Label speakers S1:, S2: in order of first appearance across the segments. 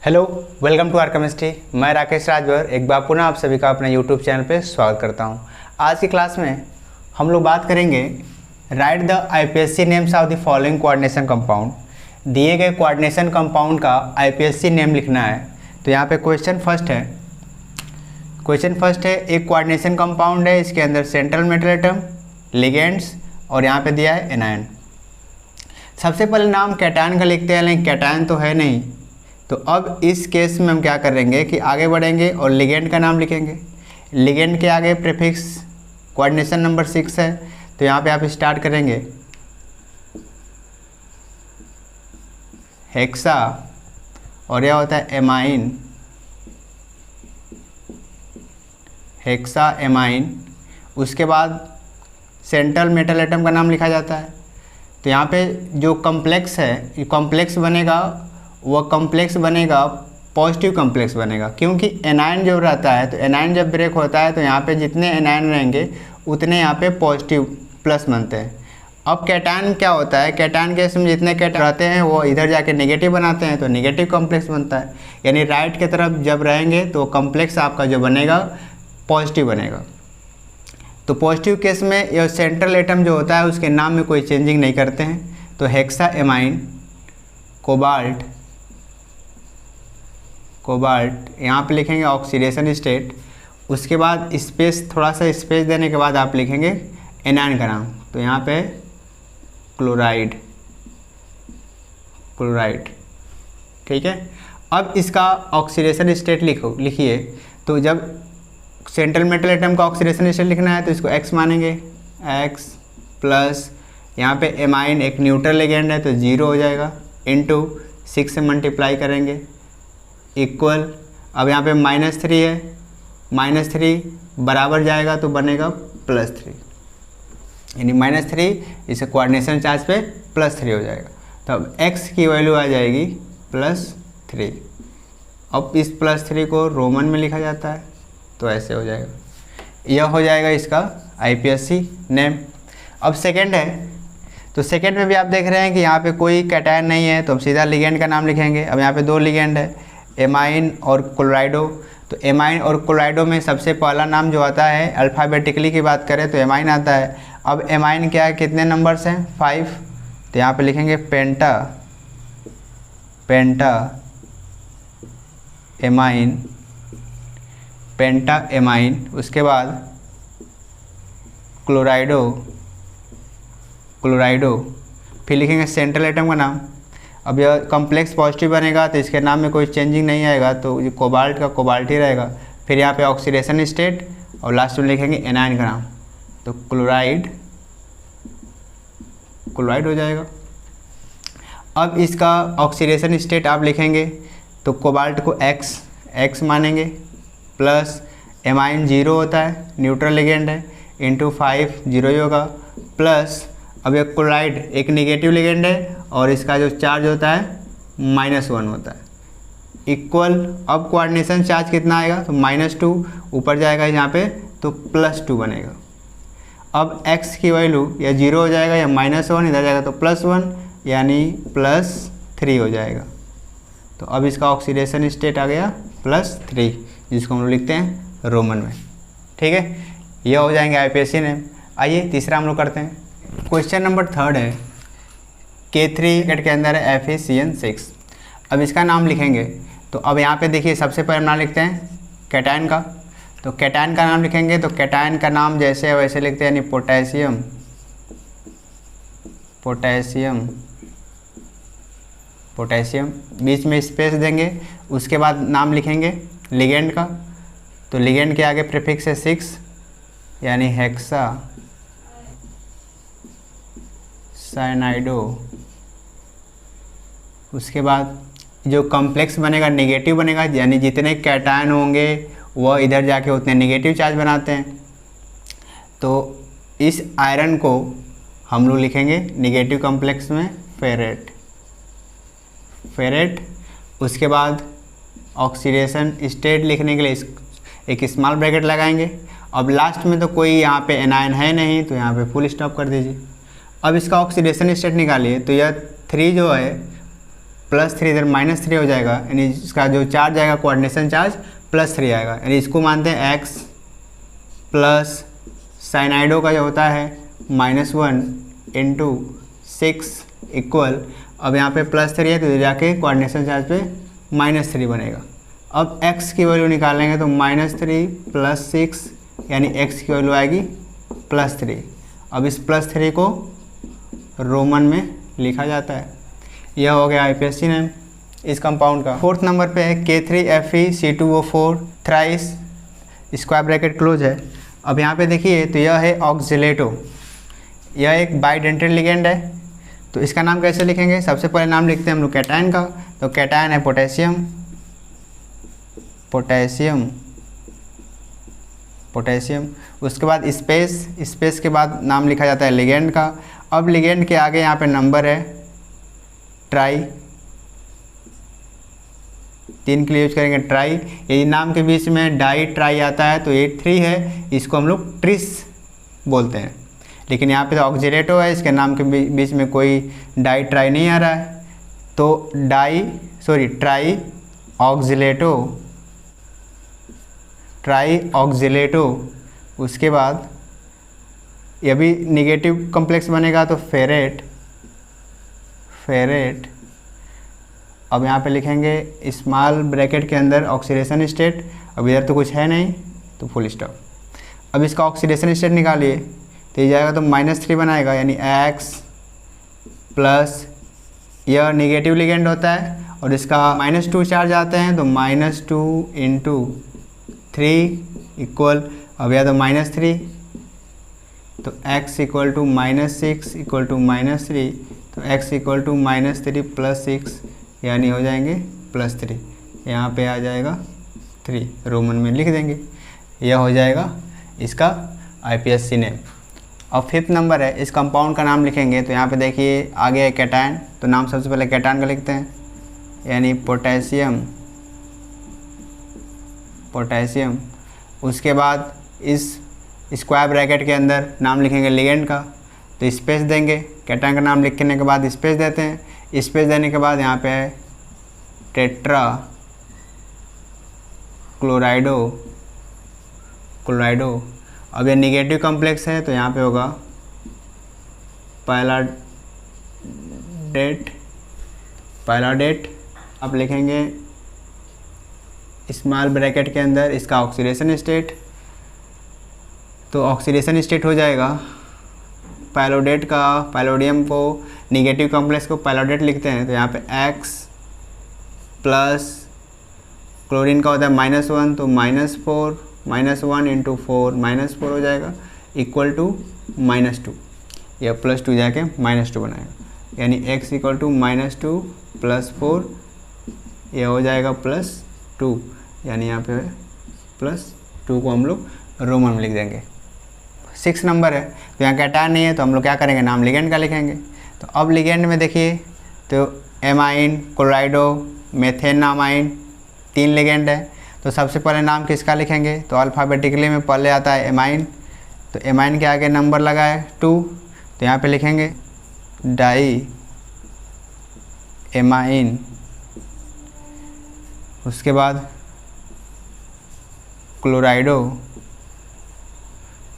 S1: Hello, welcome to our chemistry. मैं राकेश राजभर एक बार पुनः आप सभी का अपने यूट्यूब चैनल पे स्वागत करता हूं। आज की क्लास में हम लोग बात करेंगे right the IPSC names of the following coordination compound. दिए गए कोऑर्डिनेशन कंपाउंड का आईपीएससी नेम लिखना है। तो यहाँ पे क्वेश्चन फर्स्ट है एक कोऑर्डिनेशन कंपाउंड है, इसके अंदर सेंट्रल मेटल एटम, लिगेंड्स और यहाँ पे दिया है एनायन। सबसे पहले नाम कैटायन का लिखते हैं, लेकिन कैटायन तो है नहीं। तो अब इस केस में हम क्या करेंगे कि आगे बढ़ेंगे और लिगेंड का नाम लिखेंगे। लिगेंड के आगे प्रीफिक्स कोऑर्डिनेशन नंबर 6 है, तो यहाँ पे आप स्टार्ट करेंगे हेक्सा और यह होता है एमाइन, हेक्सा एमाइन। उसके बाद सेंट्रल मेटल एटम का नाम लिखा जाता है। तो यहाँ पे जो कॉम्प्लेक्स है, ये कॉम्प्लेक्स बनेगा, वह कॉम्प्लेक्स बनेगा पॉजिटिव कॉम्प्लेक्स बनेगा, क्योंकि एनायन जब रहता है तो एनायन जब ब्रेक होता है तो यहाँ पे जितने एनायन रहेंगे उतने यहाँ पे पॉजिटिव प्लस बनते हैं। अब कैटायन क्या होता है, कैटायन केस में जितने कैटायन रहते हैं वो इधर जाके नेगेटिव बनाते हैं, तो नेगेटिव कॉम्प्लेक्स बनता है। यानी राइट की तरफ जब रहेंगे तो कॉम्प्लेक्स आपका जो बनेगा पॉजिटिव बनेगा। तो पॉजिटिव केस में यह सेंट्रल एटम जो होता है उसके नाम में कोई चेंजिंग नहीं करते हैं। तो हेक्सा एमाइन, कोबाल्ट यहाँ पे लिखेंगे ऑक्सीडेशन स्टेट। उसके बाद स्पेस, थोड़ा सा स्पेस देने के बाद आप लिखेंगे एनायन का नाम। तो यहाँ पे क्लोराइड, ठीक है। अब इसका ऑक्सीडेशन स्टेट लिखिए। तो जब सेंट्रल मेटल एटम का ऑक्सीडेशन स्टेट लिखना है तो इसको X मानेंगे, X प्लस यहाँ पे एमाइन एक न्यूट्रल लिगेंड है तो 0 हो जाएगा, इनटू 6 से मल्टीप्लाई करेंगे इक्वल। अब यहाँ पे -3 है, -3 बराबर जाएगा तो बनेगा +3, यानी -3 इसे कोऑर्डिनेशन चार्ज पे +3 हो जाएगा। तो अब x की वैल्यू आ जाएगी +3। अब इस +3 को रोमन में लिखा जाता है, तो ऐसे हो जाएगा। यह हो जाएगा इसका आईपीएससी नेम। अब सेकेंड है, तो सेकेंड में भी आप देख रहे हैं कि यहाँ पे कोई कैटायन नहीं है, तो हम सीधा लिगेंड का नाम लिखेंगे। अब यहाँ पे 2 लिगेंड है, एमाइन और क्लोराइडो। तो एमाइन और क्लोराइडो में सबसे पहला नाम जो आता है, अल्फ़ाबेटिकली की बात करें तो एमाइन आता है। अब एमाइन क्या है, कितने नंबर्स हैं, 5। तो यहाँ पे लिखेंगे पेंटा एमाइन। उसके बाद क्लोराइडो, फिर लिखेंगे सेंट्रल एटम का नाम। अब यह कॉम्प्लेक्स पॉजिटिव बनेगा तो इसके नाम में कोई चेंजिंग नहीं आएगा, तो ये कोबाल्ट का कोबाल्ट ही रहेगा। फिर यहाँ पे ऑक्सीडेशन स्टेट और लास्ट में लिखेंगे एनायन का नाम, तो क्लोराइड हो जाएगा। अब इसका ऑक्सीडेशन स्टेट आप लिखेंगे तो कोबाल्ट को X मानेंगे, प्लस एमाइन 0 होता है, न्यूट्रल लिगेंड है, इंटू 5 0 ही होगा, प्लस अब एक क्लोराइड एक नेगेटिव लिगेंड है और इसका जो चार्ज होता है -1 होता है, इक्वल। अब कोऑर्डिनेशन चार्ज कितना आएगा, तो -2 ऊपर जाएगा यहाँ पे तो +2 बनेगा। अब x की वैल्यू या 0 हो जाएगा या -1 इधर जाएगा तो +1 यानी +3 हो जाएगा। तो अब इसका ऑक्सीडेशन स्टेट आ गया +3, जिसको हम लोग लिखते हैं रोमन में, ठीक है। यह हो जाएंगे आईपीएससी नेम। आइए तीसरा हम लोग करते हैं। क्वेश्चन नंबर 3 है, K3 के अंदर है FeCN6। अब इसका नाम लिखेंगे। तो अब यहाँ पे देखिए सबसे पहले नाम लिखते हैं कैटायन का। तो कैटायन का नाम लिखेंगे तो कैटायन का नाम जैसे है वैसे लिखते हैं, यानी पोटेशियम, बीच में स्पेस देंगे। उसके बाद नाम लिखेंगे लिगेंड का। तो लिगेंड के आगे प्रीफिक्स है 6, यानी हेक्सा साइनाइडो। उसके बाद जो कॉम्प्लेक्स बनेगा नेगेटिव बनेगा, यानी जितने कैटायन होंगे वह इधर जाके उतने नेगेटिव चार्ज बनाते हैं। तो इस आयरन को हम लोग लिखेंगे नेगेटिव कॉम्प्लेक्स में फेरेट। उसके बाद ऑक्सीडेशन स्टेट लिखने के लिए एक स्मॉल ब्रैकेट लगाएंगे। अब लास्ट में तो कोई यहाँ पे एनायन है नहीं, तो यहाँ पे फुल स्टॉप कर दीजिए। अब इसका ऑक्सीडेशन स्टेट निकालिए। तो यह 3 जो है +3 इधर -3 हो जाएगा, यानी इसका जो चार्ज आएगा कोऑर्डिनेशन चार्ज +3 आएगा, यानी इसको मानते हैं x प्लस साइनाइडो का जो होता है -1 × 6 इक्वल, अब यहाँ पे +3 है तो जाके कोऑर्डिनेशन चार्ज पे -3 बनेगा। अब x की वैल्यू निकालेंगे तो -3 + 6 यानी x की वैल्यू आएगी +3। अब इस +3 को रोमन में लिखा जाता है। यह हो गया IPSC नेम इस कंपाउंड का। 4th नंबर पे है K3FeC2O4 thrice square bracket close है। अब यहाँ पे देखिए तो यह है ऑक्जिलेटो, यह एक बाइडेंटेड लिगेंड है। तो इसका नाम कैसे लिखेंगे, सबसे पहले नाम लिखते हैं हम लोग कैटायन का, तो कैटायन है पोटेशियम, पोटेशियम पोटेशियम। उसके बाद स्पेस, स्पेस के बाद नाम लिखा जाता है लिगेंड का। अब लिगेंड के आगे यहाँ पे नंबर है ट्राई, 3 के लिए यूज करेंगे ट्राई। यदि नाम के बीच में डाई ट्राई आता है तो ये 3 है, इसको हम लोग ट्रिस बोलते हैं। लेकिन यहाँ पे तो ऑक्जिलेटो है, इसके नाम के बीच में कोई डाई ट्राई नहीं आ रहा है, तो ट्राई ऑक्जिलेटो, ट्राई ऑक्जिलेटो। उसके बाद यह भी निगेटिव कॉम्प्लेक्स बनेगा तो फेरेट, फेरेट। अब यहाँ पे लिखेंगे स्मॉल ब्रैकेट के अंदर ऑक्सीडेशन स्टेट, अब इधर तो कुछ है नहीं तो फुल स्टॉप। अब इसका ऑक्सीडेशन स्टेट निकालिए तो ये जाएगा तो -3 बनाएगा, यानी x प्लस, यह निगेटिव लिगेंड होता है और इसका -2 चार्ज आते हैं तो -2 × 3 इक्वल, अब या तो -3 तो x = -6 = -3, तो x = -3 + 6 यानी हो जाएंगे +3, यहाँ पे आ जाएगा 3, रोमन में लिख देंगे। यह हो जाएगा इसका IPSC नेम। अब 5th नंबर है, इस कंपाउंड का नाम लिखेंगे तो यहाँ पे देखिए आगे है कैटायन, तो नाम सबसे पहले कैटायन का लिखते हैं, यानी पोटेशियम, पोटेशियम। उसके बाद इस स्क्वायर ब्रैकेट के अंदर नाम लिखेंगे लिगेंड का, तो स्पेस देंगे, कैटायन का नाम लिखने के बाद स्पेस देते हैं। स्पेस देने के बाद यहाँ पे है टेट्रा क्लोराइडो, क्लोराइडो। अब ये निगेटिव कॉम्प्लेक्स है तो यहाँ पे होगा पैलाडेट, पैलाडेट। आप लिखेंगे स्मॉल ब्रैकेट के अंदर इसका ऑक्सीडेशन स्टेट, तो ऑक्सीडेशन स्टेट हो जाएगा पैलोडेट का, पैलोडियम को निगेटिव कॉम्प्लेक्स को पैलोडेट लिखते हैं, तो यहाँ पे x प्लस क्लोरीन का होता है -1 तो -4, -1 × 4 -4 हो जाएगा इक्वल टू -2, यह +2 जाके -2 बनाएगा, यानी x = -2 + 4, यह हो जाएगा +2, यानी यहाँ पे +2 को हम लोग रोमन में लिख देंगे। 6 नंबर है, तो यहाँ कैटायन नहीं है तो हम लोग क्या करेंगे, नाम लिगेंड का लिखेंगे। तो अब लिगेंड में देखिए तो एमाइन, क्लोराइडो, मेथेनामाइन, 3 लिगेंड है। तो सबसे पहले नाम किसका लिखेंगे, तो अल्फ़ाबेटिकली में पहले आता है एमाइन, तो एमाइन के आगे नंबर लगा है 2, तो यहाँ पे लिखेंगे डाई एमाइन। उसके बाद क्लोराइडो,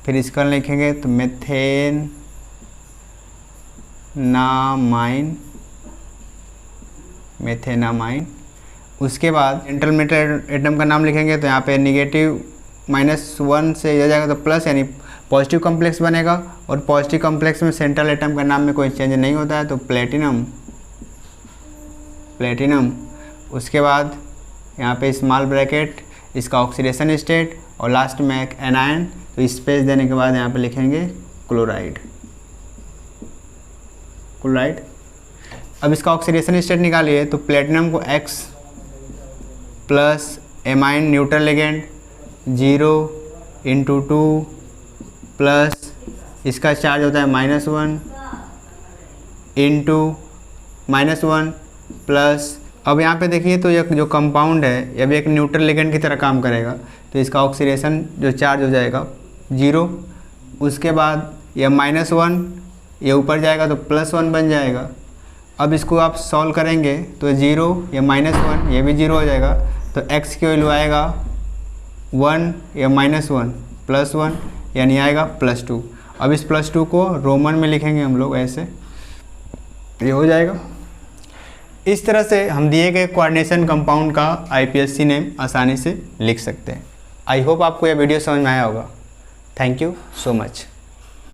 S1: फिर इसका लिखेंगे तो मेथेनामाइन, मेथेनामाइन। उसके बाद इंटरमीडिएट एटम का नाम लिखेंगे तो यहाँ पे निगेटिव -1 से यह जाएगा तो प्लस, यानी पॉजिटिव कॉम्प्लेक्स बनेगा, और पॉजिटिव कॉम्प्लेक्स में सेंट्रल एटम का नाम में कोई चेंज नहीं होता है तो प्लेटिनम, प्लेटिनम। उसके बाद यहाँ पे स्मॉल ब्रैकेट इसका ऑक्सीडेशन स्टेट और लास्ट में एक एनायन, तो स्पेस देने के बाद यहाँ पे लिखेंगे क्लोराइड, क्लोराइड। अब इसका ऑक्सीडेशन स्टेट निकालिए तो प्लेटिनम को x plus amine neutral ligand 0 × 2 plus इसका चार्ज होता है -1 × -1 प्लस। अब यहाँ पे देखिए तो यह जो कंपाउंड है यह भी एक न्यूट्रल लिगेंड की तरह काम करेगा, तो इसका ऑक्सीडेशन जो चार्ज हो जाएगा 0। उसके बाद यह -1 ये ऊपर जाएगा तो +1 बन जाएगा, अब इसको आप सॉल्व करेंगे तो 0 या -1 ये भी 0 हो जाएगा, तो x की वैल्यू आएगा 1 या -1 +1 यानी आएगा +2। अब इस +2 को रोमन में लिखेंगे हम लोग ऐसे, ये हो जाएगा। इस तरह से हम दिए गए कोऑर्डिनेशन कंपाउंड का IPSC नेम आसानी से लिख सकते हैं। आई होप आपको यह वीडियो समझ में आया होगा। Thank you so much.